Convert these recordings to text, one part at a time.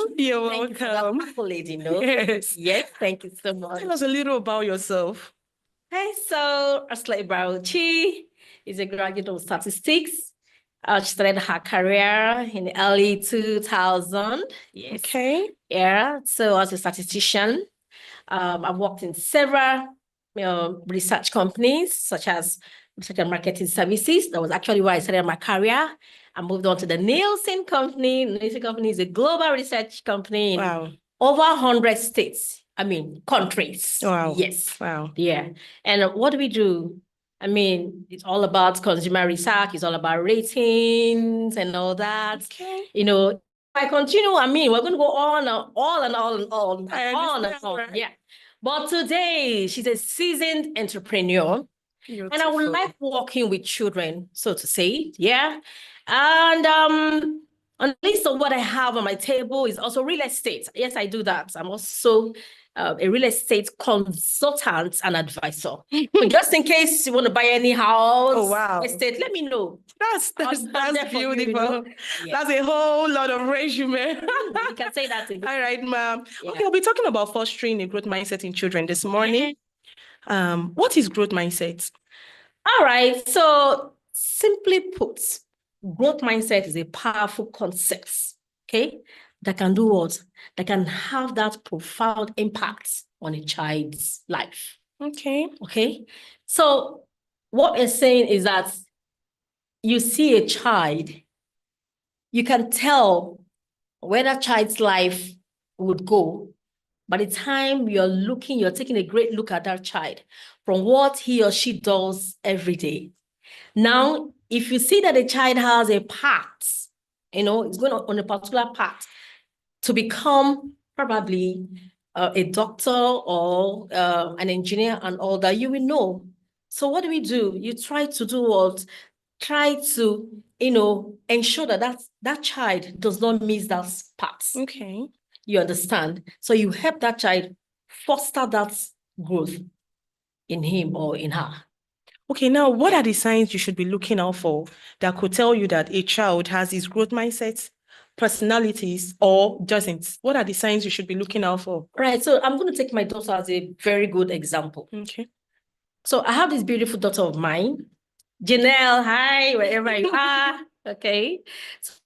welcome. You're Thank you for that welcome. accolade, Yes. Yes, thank you so much. Tell us a little about yourself. Hey, so Asla Ibrauchi is a graduate of statistics. She started her career in the early 2000. Yes. Okay. Yeah. So as a statistician, I've worked in several research companies, such as Research and Marketing Services. That was actually where I started my career. I moved on to the Nielsen Company. Nielsen Company is a global research company in over 100 states. I mean, countries. Wow. Yes. Wow. Yeah. And what do we do? I mean, it's all about consumer research. It's all about ratings and all that. Okay. If I continue, I mean, we're going to go on and on and on and on and on. Right? Yeah. But today, she's a seasoned entrepreneur. Beautiful. And I would like working with children, so to say. Yeah. And on the list of what I have on my table is also real estate. Yes, I do that. I'm also a real estate consultant and advisor. So just in case you want to buy any house, estate, let me know. That's beautiful. Yeah. That's a whole lot of resume. You can say that again. All right, ma'am. Yeah. Okay, we'll be talking about fostering a growth mindset in children this morning. What is growth mindset? All right. So simply put, growth mindset is a powerful concept, okay, that can do what? That can have that profound impact on a child's life. Okay. Okay. So what we're saying is that you see a child, you can tell where that child's life would go. By the time you're taking a great look at that child from what he or she does every day. Now, if you see that a child has a path, it's going on a particular path to become probably a doctor or an engineer and all that, you will know. So what do? You try to do what? Try to, ensure that child does not miss that path. Okay. You understand? So you help that child foster that growth in him or in her. Okay, now what are the signs you should be looking out for that could tell you that a child has his growth mindsets, personalities, or doesn't? What are the signs you should be looking out for? Right, so I'm going to take my daughter as a very good example. Okay. So I have this beautiful daughter of mine, Janelle. Hi, wherever you are. Okay.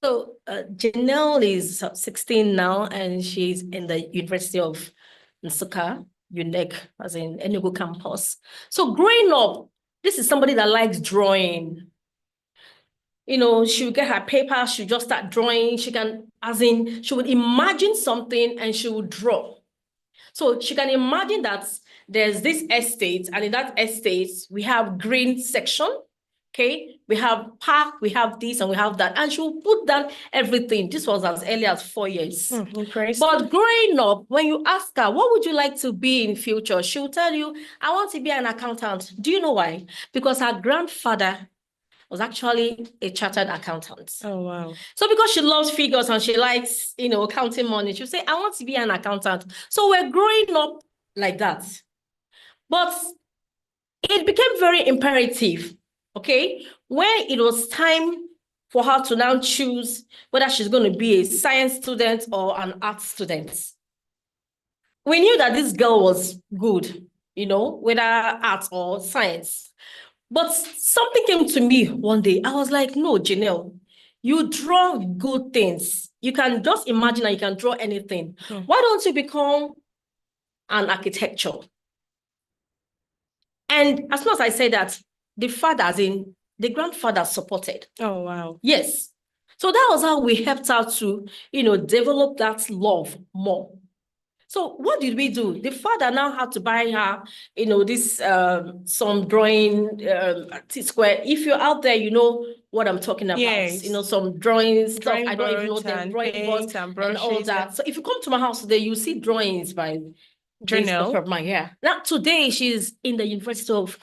So Janelle is 16 now, and she's in the University of Nsukka, UNEC, as in Enugu campus. So growing up, this is somebody that likes drawing. She would get her paper, she would just start drawing. She would imagine something and she would draw. So she can imagine that there's this estate, and in that estate, we have green section. Okay, we have park, we have this, and we have that. And she will put down everything. This was as early as 4 years. But growing up, when you ask her, what would you like to be in future? She will tell you, I want to be an accountant. Do you know why? Because her grandfather was actually a chartered accountant. Oh, wow. So because she loves figures and she likes, counting money, she'll say, I want to be an accountant. So we're growing up like that. But it became very imperative, okay, when it was time for her to now choose whether she's going to be a science student or an art student. We knew that this girl was good, whether art or science. But something came to me one day. I was like, no, Janelle, you draw good things. You can just imagine that you can draw anything. Why don't you become an architecture? And as soon as I said that, the father, as in the grandfather, supported. Oh, wow. Yes. So that was how we helped her to, develop that love more. So what did we do? The father now had to buy her, this some drawing square. If you're out there, you know what I'm talking about. Yes. Some drawings, stuff. I don't even know them. Drawing boards and all that. So if you come to my house today, you see drawings by Janelle. Of mine. Yeah. Now today she's in the University of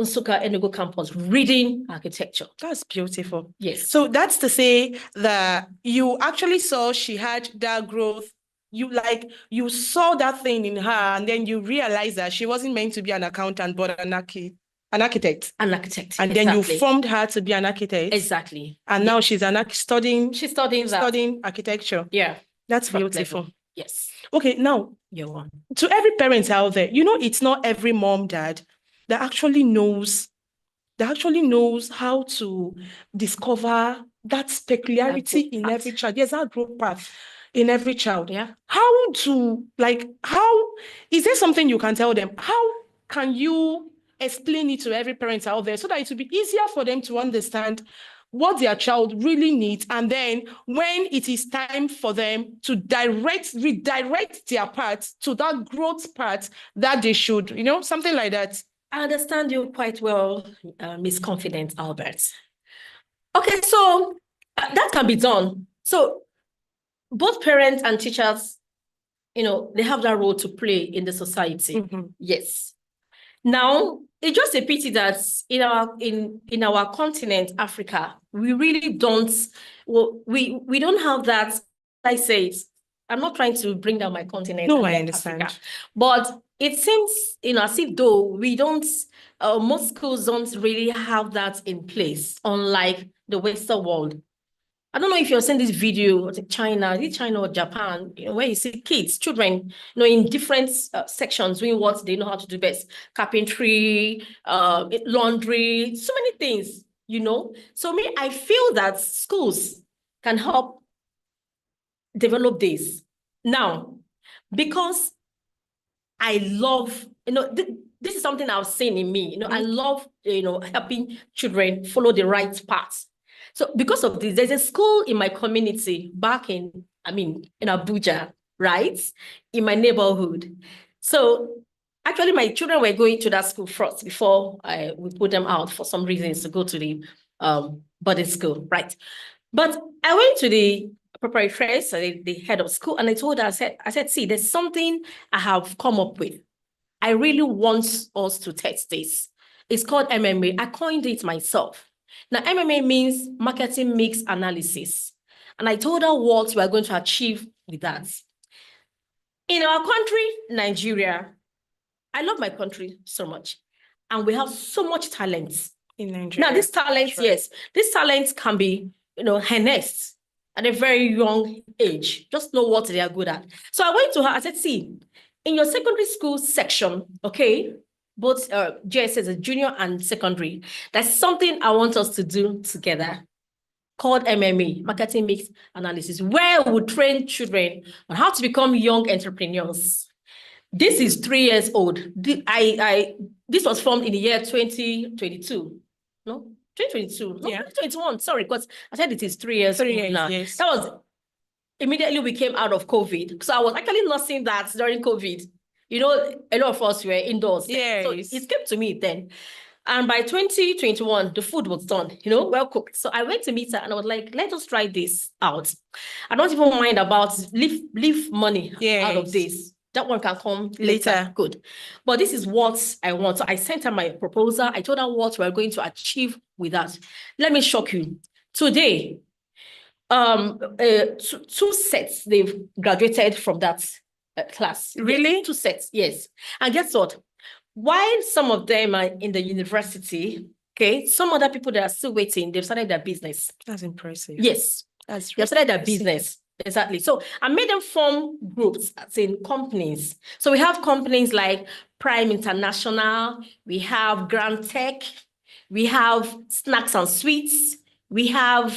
Nsukka Enugu campus reading architecture. That's beautiful. Yes. So that's to say that you actually saw she had that growth. You saw that thing in her, and then you realized that she wasn't meant to be an accountant, but an architect. An architect. And exactly. Then you formed her to be an architect. Exactly. And now she's studying architecture. Yeah. That's front beautiful. level. Yes, Okay, now, you're one. to every parent out there, you know, it's not every mom, dad that actually knows how to discover that peculiarity in path. every child. There's that growth path in every child. Yeah. How is there something you can tell them? How can you explain it to every parent out there so that it will be easier for them to understand what their child really needs, and then when it is time for them to redirect their path to that growth path that they should, something like that. I understand you quite well, Miss Confident Albert. Okay, so that can be done. So both parents and teachers, they have that role to play in the society. Yes. Now, it's just a pity that in our continent, Africa, we really don't, we don't have that. I say it, I'm not trying to bring down my continent. No, I understand. Africa, but it seems, as if though we don't, most schools don't really have that in place, unlike the Western world. I don't know if you're seeing this video, China, is it China or Japan, where you see kids, children, in different sections doing what they know how to do best. Carpentry, laundry, so many things, So I feel that schools can help develop this. Now, because I love, this is something I've seen in me, I love, helping children follow the right path. So because of this, there's a school in my community back in Abuja, right? In my neighborhood. So actually my children were going to that school first before we put them out for some reasons to go to the boarding school, right? But I went to the preparatory first, the head of school, and I told her, I said, see, there's something I have come up with. I really want us to test this. It's called MMA. I coined it myself. Now, MMA means marketing mix analysis. And I told her what we're going to achieve with that. In our country, Nigeria, I love my country so much. And we have so much talent in Nigeria. Now, this talent, yes, this talent can be, harnessed at a very young age. Just know what they are good at. So I went to her, I said, see, in your secondary school section, okay, both JSS, junior and secondary, that's something I want us to do together called MMA, Marketing Mix Analysis, where we train children on how to become young entrepreneurs. This is 3 years old. This was formed in the year 2022. No, 2022. No, 2021. Sorry, because I said it is 3 years old now. Yes. That was immediately we came out of COVID. So I was actually not seeing that during COVID. A lot of us were indoors. Yes. So it came to me then. And by 2021, the food was done, well cooked. So I went to meet her and I was like, let us try this out. I don't even mind about leave money out of this. That one can come later. Good. But this is what I want. So I sent her my proposal. I told her what we're going to achieve with that. Let me shock you. Today, 2 sets, they've graduated from that class. Really? Yes, 2 sets, yes. And guess what? While some of them are in the university, okay, some other people that are still waiting, they've started their business. That's impressive. Yes. They've started their business. Exactly. So I made them form groups, as in companies. So we have companies like Prime International, we have Grand Tech, we have Snacks and Sweets, we have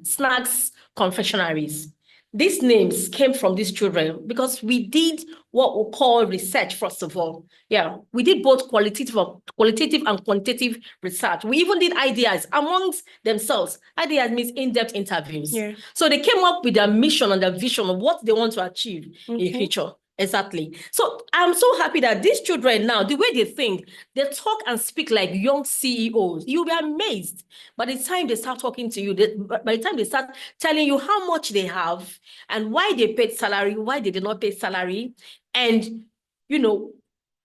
Snacks Confectionaries. These names came from these children because we did what we call research, first of all. Yeah, we did both qualitative and quantitative research. We even did ideas amongst themselves. Ideas means in-depth interviews. Yeah. So they came up with their mission and their vision of what they want to achieve in the future. Exactly. So I'm so happy that these children now, the way they think, they talk and speak like young CEOs. You'll be amazed. By the time they start talking to you, by the time they start telling you how much they have and why they paid salary, why they did not pay salary, and,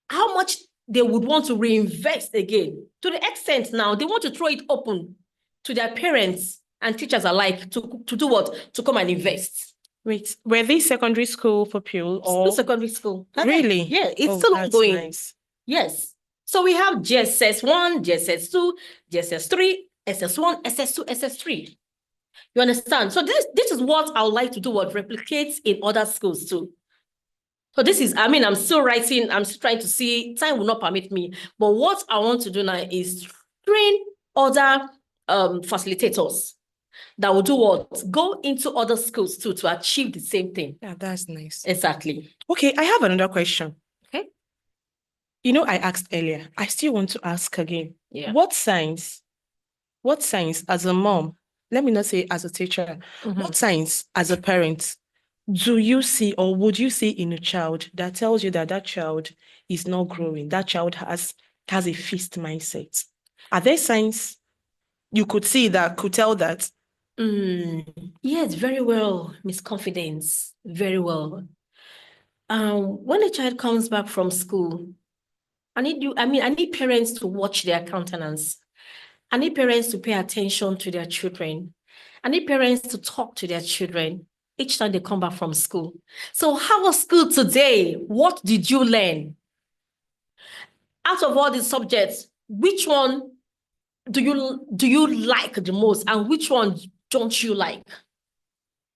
how much they would want to reinvest again. To the extent now, they want to throw it open to their parents and teachers alike to do what? To come and invest. Wait, were they secondary school pupil or? Still secondary school. Really? Yeah, it's still ongoing. Nice. Yes. So we have GSS 1, GSS 2, GSS 3, SS1, SS2, SS3. You understand? So this is what I would like to do, what replicates in other schools too. So this is, I mean, I'm still writing, I'm still trying to see, time will not permit me. But what I want to do now is train other facilitators that will do what? Go into other schools too to achieve the same thing. Yeah, that's nice. Exactly. Okay, I have another question. Okay. You know, I asked earlier. I still want to ask again. Yeah. What signs as a mom, let me not say as a teacher, what signs as a parent do you see or would you see in a child that tells you that that child is not growing? That child has a fixed mindset. Are there signs you could see that could tell that? Yes, very well, Miss Confidence. Very well. When a child comes back from school, I need parents to watch their countenance. I need parents to pay attention to their children. I need parents to talk to their children each time they come back from school. So how was school today? What did you learn? Out of all these subjects, which one do you like the most and which one don't you like?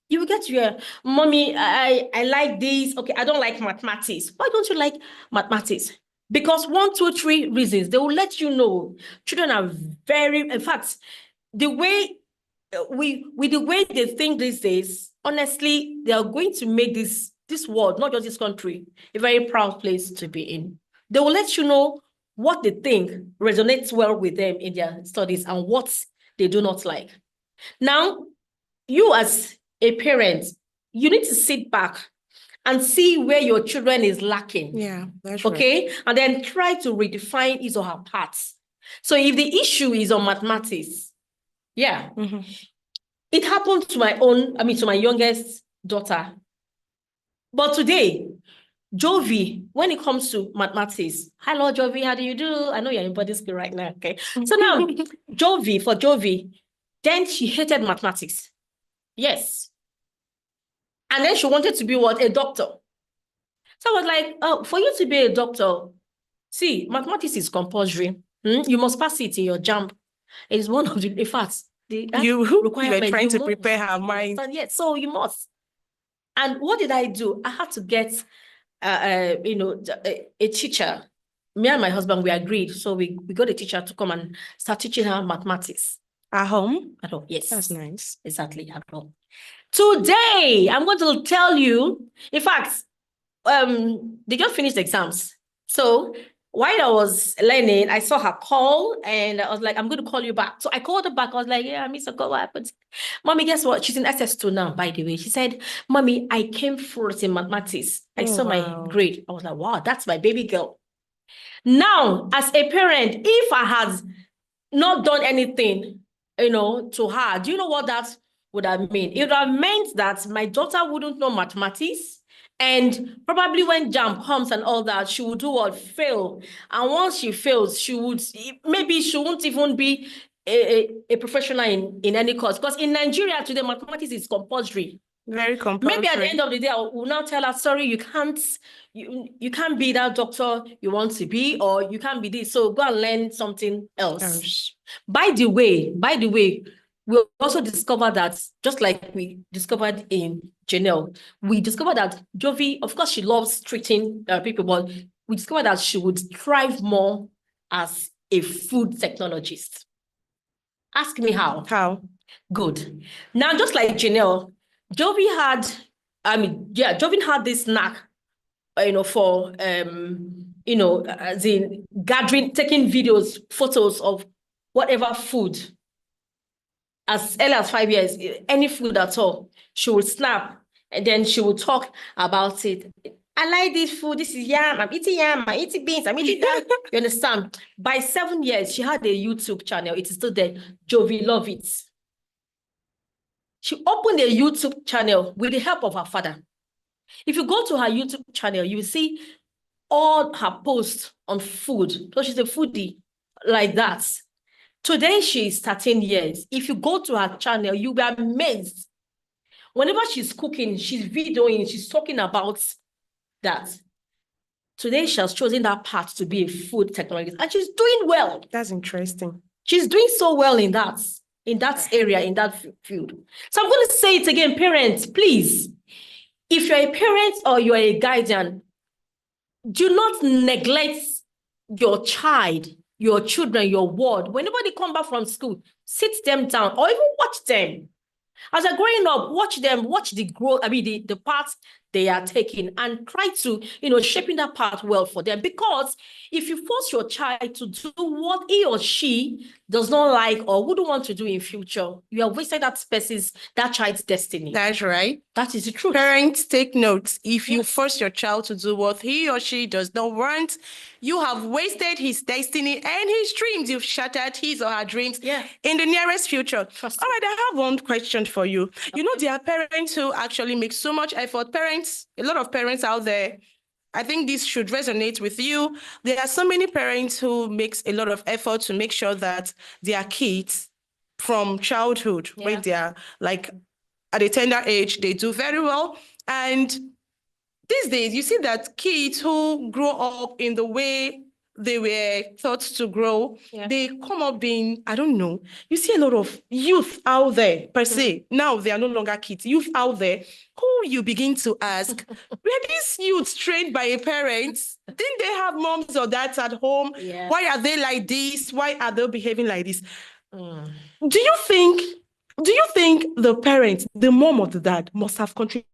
You will get to your mommy, I like this. Okay, I don't like mathematics. Why don't you like mathematics? Because 1, 2, 3 reasons, they will let you know. Children are in fact, the way with the way they think these days, honestly, they are going to make this world, not just this country, a very proud place to be in. They will let you know what they think resonates well with them in their studies and what they do not like. Now, you as a parent, you need to sit back and see where your children is lacking. Yeah, that's okay? Right. And then try to redefine his or her parts. So if the issue is on mathematics, yeah, it happened to my youngest daughter. But today, Jovi, when it comes to mathematics, hello, Jovi, how do you do? I know you're in body school right now, okay? So now, Jovi, then she hated mathematics. Yes. And then she wanted to be what? A doctor. So I was like, oh, for you to be a doctor, see, mathematics is compulsory. You must pass it in your JAMB. It is one of the, in fact, you were trying to prepare her mind. Yes, so you must. And what did I do? I had to get, a teacher. Me and my husband, we agreed. So we got a teacher to come and start teaching her mathematics. At home? At home, yes. That's nice. Exactly, at home. Today, I'm going to tell you, in fact, they just finished exams. So while I was learning, I saw her call and I was like, I'm going to call you back. So I called her back. I was like, yeah, Miss Ogo, what happened? Mommy, guess what? She's in SS2 now, by the way. She said, Mommy, I came first in mathematics. I saw my grade. I was like, wow, that's my baby girl. Now, as a parent, if I had not done anything, to her, do you know what that would have meant? It would have meant that my daughter wouldn't know mathematics. And probably when JAMB comes and all that, she would do what? Fail. And once she fails, maybe she won't even be a professional in any course. Because in Nigeria today, mathematics is compulsory. Very compulsory. Maybe at the end of the day, we'll now tell her, sorry, you can't be that doctor you want to be, or you can't be this. So go and learn something else. By the way, we also discovered that, just like we discovered in Janelle, we discovered that Jovi, of course, she loves treating people, but we discovered that she would thrive more as a food technologist. Ask me how. How? Good. Now, just like Janelle, Jovi had this knack, for, as in gathering, taking videos, photos of whatever food. As early as 5 years, any food at all, she would snap and then she would talk about it. I like this food. This is yam. I'm eating yam. I'm eating beans. I'm eating that. You understand? By 7 years, she had a YouTube channel. It is still there. Jovi Love It. She opened a YouTube channel with the help of her father. If you go to her YouTube channel, you will see all her posts on food. So she's a foodie like that. Today, she's 13 years. If you go to her channel, you'll be amazed. Whenever she's cooking, she's videoing, she's talking about that. Today, she has chosen that path to be a food technologist, and she's doing well. That's interesting. She's doing so well in that. in that area, in that field. So I'm going to say it again, parents, please. If you're a parent or you're a guardian, do not neglect your child, your children, your ward. Whenever they come back from school, sit them down or even watch them. As they're growing up, watch them, watch the growth, the path they are taking, and try to, shaping that path well for them. Because if you force your child to do what he or she does not like or wouldn't want to do in future, you are wasting that child's destiny. That's right. That is the truth. Parents, take notes. If you force your child to do what he or she does not want, you have wasted his destiny and his dreams. You've shattered his or her dreams in the nearest future. All right, I have one question for you. Okay. You know, there are parents who actually make so much effort. A lot of parents out there, I think this should resonate with you. There are so many parents who makes a lot of effort to make sure that their kids from childhood, when they are like at a tender age, they do very well. And these days, you see that kids who grow up in the way they were thought to grow, they come up being, I don't know, you see a lot of youth out there, per se. Now they are no longer kids, youth out there, who you begin to ask, were these youths trained by a parent? Didn't they have moms or dads at home? Why are they like this? Why are they behaving like this? Do you think the parents, the mom or the dad, must have contributed?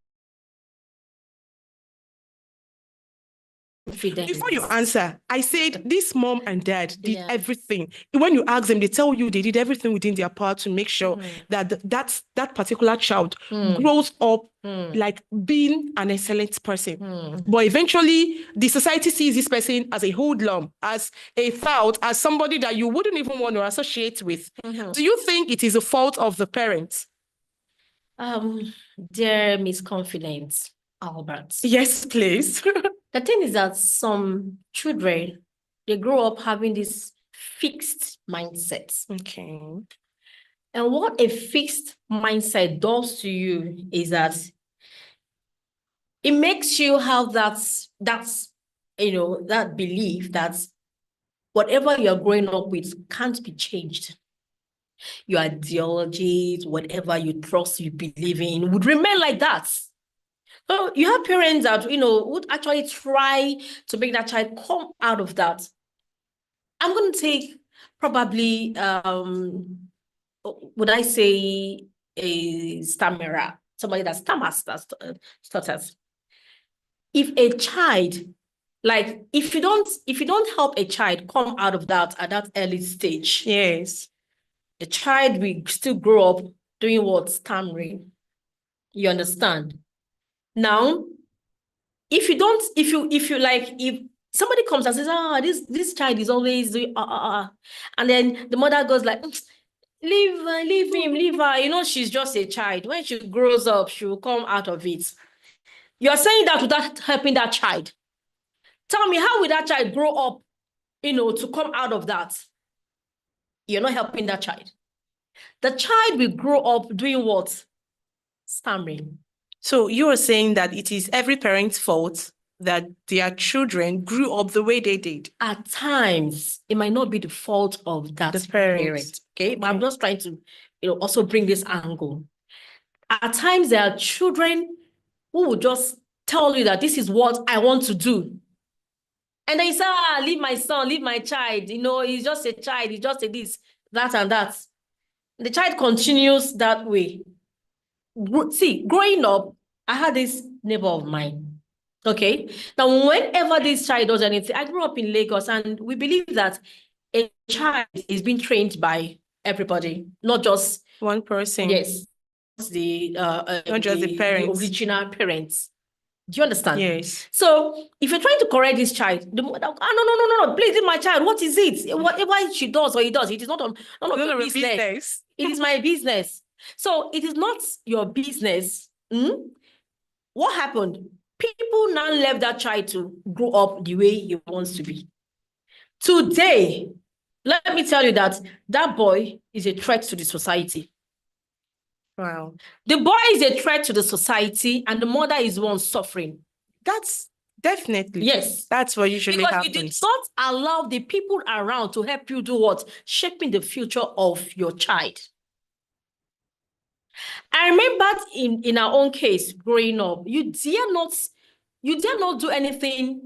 Before you answer, I said this mom and dad did everything. When you ask them, they tell you they did everything within their power to make sure that that particular child grows up like being an excellent person. But eventually, the society sees this person as a hoodlum, as a tout, as somebody that you wouldn't even want to associate with. Do you think it is a fault of the parents? Their misconfidence, Albert. Yes, please. The thing is that some children, they grow up having this fixed mindset. Okay. And what a fixed mindset does to you is that it makes you have that belief that whatever you're growing up with can't be changed. Your ideologies, whatever you trust, you believe in, would remain like that. So you have parents that, would actually try to make that child come out of that. I'm going to take probably, would I say a stammerer, somebody that stammers, stutters. If a child, if you don't help a child come out of that at that early stage, the child will still grow up doing what? Stammering. You understand? Now, if somebody comes and says, this child is always doing, and then the mother goes like, leave him, leave her. She's just a child. When she grows up, she will come out of it. You're saying that without helping that child. Tell me, how will that child grow up, to come out of that? You're not helping that child. The child will grow up doing what? Stammering. So you are saying that it is every parent's fault that their children grew up the way they did? At times, it might not be the fault of that parent. Okay, but I'm just trying to, also bring this angle. At times, there are children who will just tell you that this is what I want to do. And then you say, leave my son, leave my child. He's just a child. He's just a this, that, and that. The child continues that way. See, growing up, I had this neighbor of mine. Okay. Now, whenever this child does anything, I grew up in Lagos, and we believe that a child is being trained by everybody, not just one person. Yes. Not just the parents. The original parents. Do you understand? Yes. So if you're trying to correct this child, the mother, no, please, it's my child. What is it? Whatever she does or he does, it is not none of your business. It is my business. So it is not your business. What happened? People now left that child to grow up the way he wants to be. Today, let me tell you that boy is a threat to the society. Wow. The boy is a threat to the society, and the mother is one suffering. That's definitely. Yes. That's what usually happens. Because you did not allow the people around to help you do what? Shaping the future of your child. I remember in our own case growing up, you dare not do anything,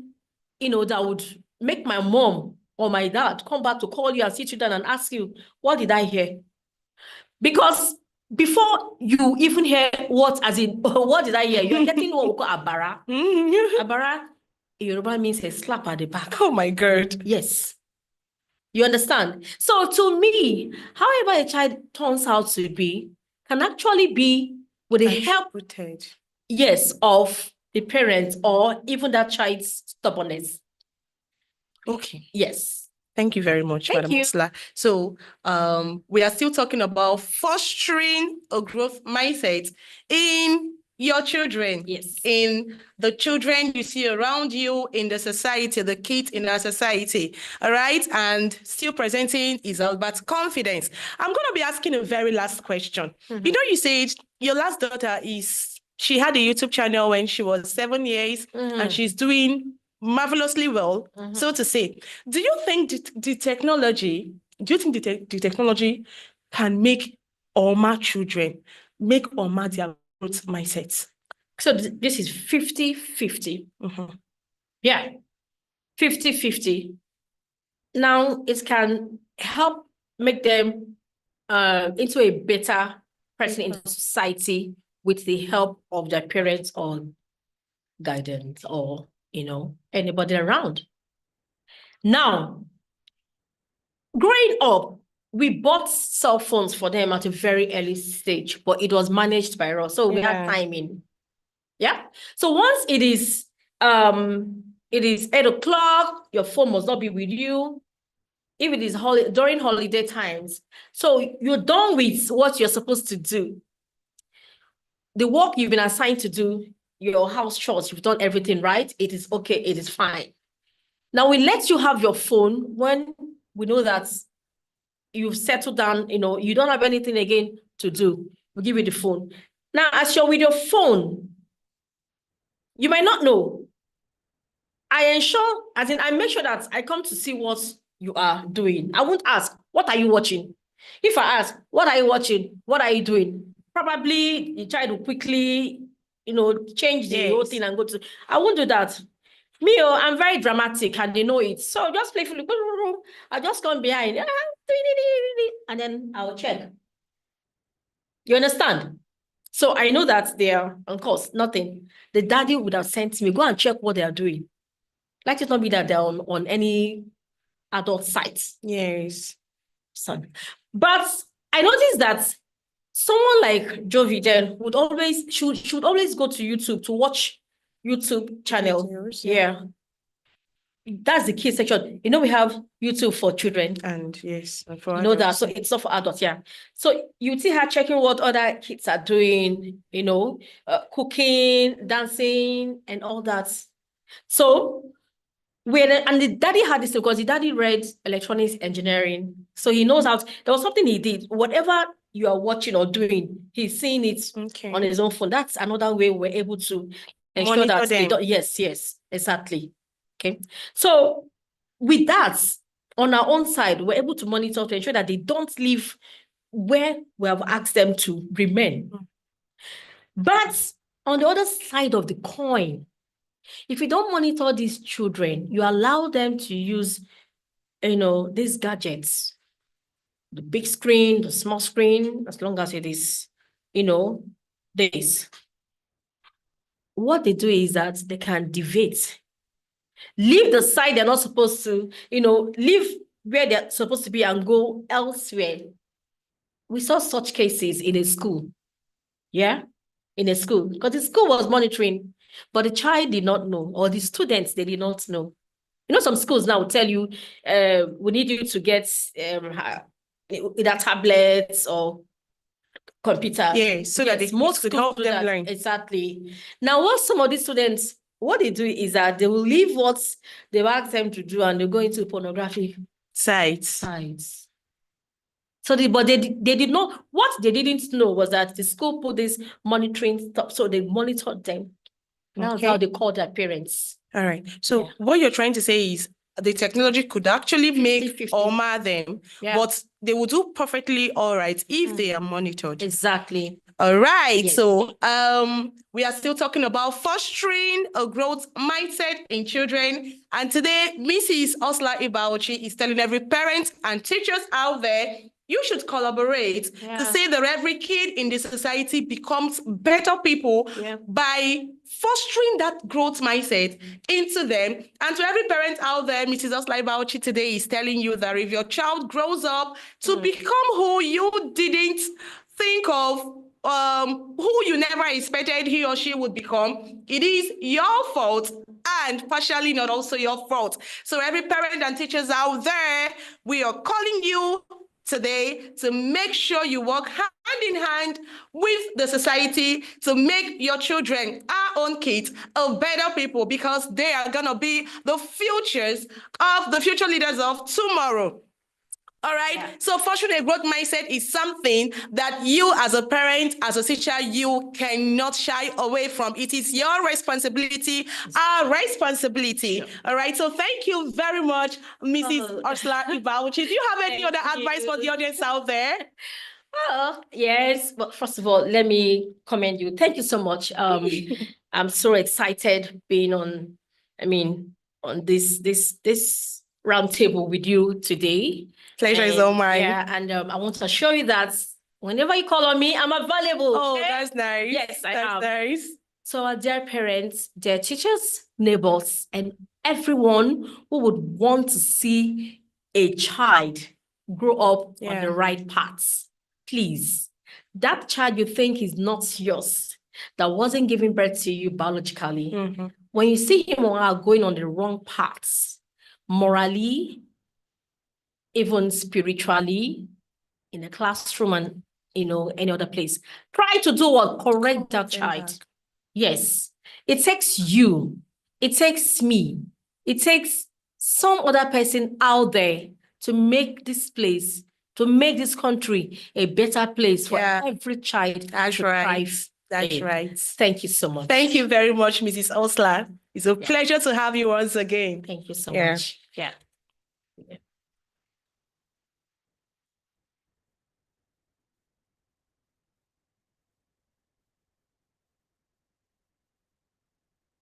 that would make my mom or my dad come back to call you and sit you down and ask you, what did I hear? Because before you even hear what did I hear? You're getting what we call abara. Abara in Yoruba means a slap at the back. Oh my God. Yes. You understand? So to me, however a child turns out to be, can actually be with the help, yes, of the parents or even that child's stubbornness. Okay. Yes. Thank you very much, Madam Osla. So we are still talking about fostering a growth mindset in your children, yes, in the children you see around you, in the society, the kids in our society, all right? And still presenting is all about confidence. I'm going to be asking a very last question. You know, you said your last daughter she had a YouTube channel when she was 7 years and she's doing marvelously well, so to say. Do you think the technology can make Oma children, make Oma their growth mindset? So this is 50-50. Yeah, 50-50. Now it can help make them into a better person in society with the help of their parents or guidance or, anybody around. Now, growing up, we bought cell phones for them at a very early stage, but it was managed by us. So we had timing. Yeah. So once it is 8 o'clock, your phone must not be with you. If it is during holiday times, so you're done with what you're supposed to do. The work you've been assigned to do, your house chores, you've done everything right. It is okay. It is fine. Now we let you have your phone when we know that you've settled down, you don't have anything again to do. We'll give you the phone. Now, as you're with your phone, you might not know. I make sure that I come to see what you are doing. I won't ask, what are you watching? If I ask, what are you watching? What are you doing? Probably the child will quickly, change the whole thing and go to, I won't do that. Me, I'm very dramatic and they know it. So just playfully, I just come behind and then I'll check. You understand? So I know that they are, of course, nothing. The daddy would have sent me, go and check what they are doing. Let it not be that they're on any adult sites. Yes. So, but I noticed that someone like Joe Vidal should always go to YouTube to watch YouTube channel. Yeah. That's the key section. We have YouTube for children. And yes, for adults. That. So it's not for adults, yeah. So you see her checking what other kids are doing, cooking, dancing, and all that. So and the daddy had this because the daddy read electronics engineering. So he knows how there was something he did. Whatever you are watching or doing, he's seeing it on his own phone. That's another way we're able to ensure monitor that they don't. Yes, exactly. Okay. So with that, on our own side, we're able to monitor to ensure that they don't leave where we have asked them to remain. But on the other side of the coin, if you don't monitor these children, you allow them to use, these gadgets, the big screen, the small screen, as long as it is, this. What they do is that they can deviate, leave the side they're not supposed to, leave where they're supposed to be and go elsewhere. We saw such cases in a school. Yeah, in a school, because the school was monitoring, but the child did not know, or the students, they did not know. Some schools now will tell you, we need you to get either tablets or computer. Yeah, so that they most could help them learn. Exactly. Now, what some of these students, what they do is that they will leave what they've asked them to do and they go into pornography sites. So but they did not, what they didn't know was that the school put this monitoring stuff, so they monitored them. That's how they call their parents. All right. So what you're trying to say is the technology could actually make Oma them, but they will do perfectly all right if they are monitored. Exactly. All right. Yes. So we are still talking about fostering a growth mindset in children. And today, Mrs. Osla Ibauchi is telling every parent and teachers out there, you should collaborate to say that every kid in the society becomes better people by fostering that growth mindset into them. And to every parent out there, Mrs. Osla Ibauchi today is telling you that if your child grows up to become who you didn't think of, who you never expected he or she would become, it is your fault and partially not also your fault. So every parent and teachers out there, we are calling you today to make sure you work hand in hand with the society to make your children, our own kids, a better people, because they are going to be the future leaders of tomorrow. All right. So fostering a growth mindset is something that you as a parent, as a teacher, you cannot shy away from. It is your responsibility, our responsibility. All right. So thank you very much, Mrs. Osla Ibauchi. Do you have any other advice for the audience out there? Oh, yes. But first of all, let me commend you. Thank you so much. I'm so excited being on this round table with you today. Pleasure is all mine. Yeah, and I want to assure you that whenever you call on me, I'm available. Oh, okay? that's nice. Yes, I am. am. Nice. So our dear parents, dear teachers, neighbors, and everyone who would want to see a child grow up on the right paths, please, that child you think is not yours, that wasn't giving birth to you biologically, when you see him or her going on the wrong paths, morally, even spiritually, in a classroom and, any other place, try to do what? Correct that child. Yes, it takes you, it takes me, it takes some other person out there to make this place, to make this country a better place for every child to thrive. That's right. Thank you so much. Thank you very much, Mrs. Osla. It's a pleasure to have you once again. Thank you so much. Yeah.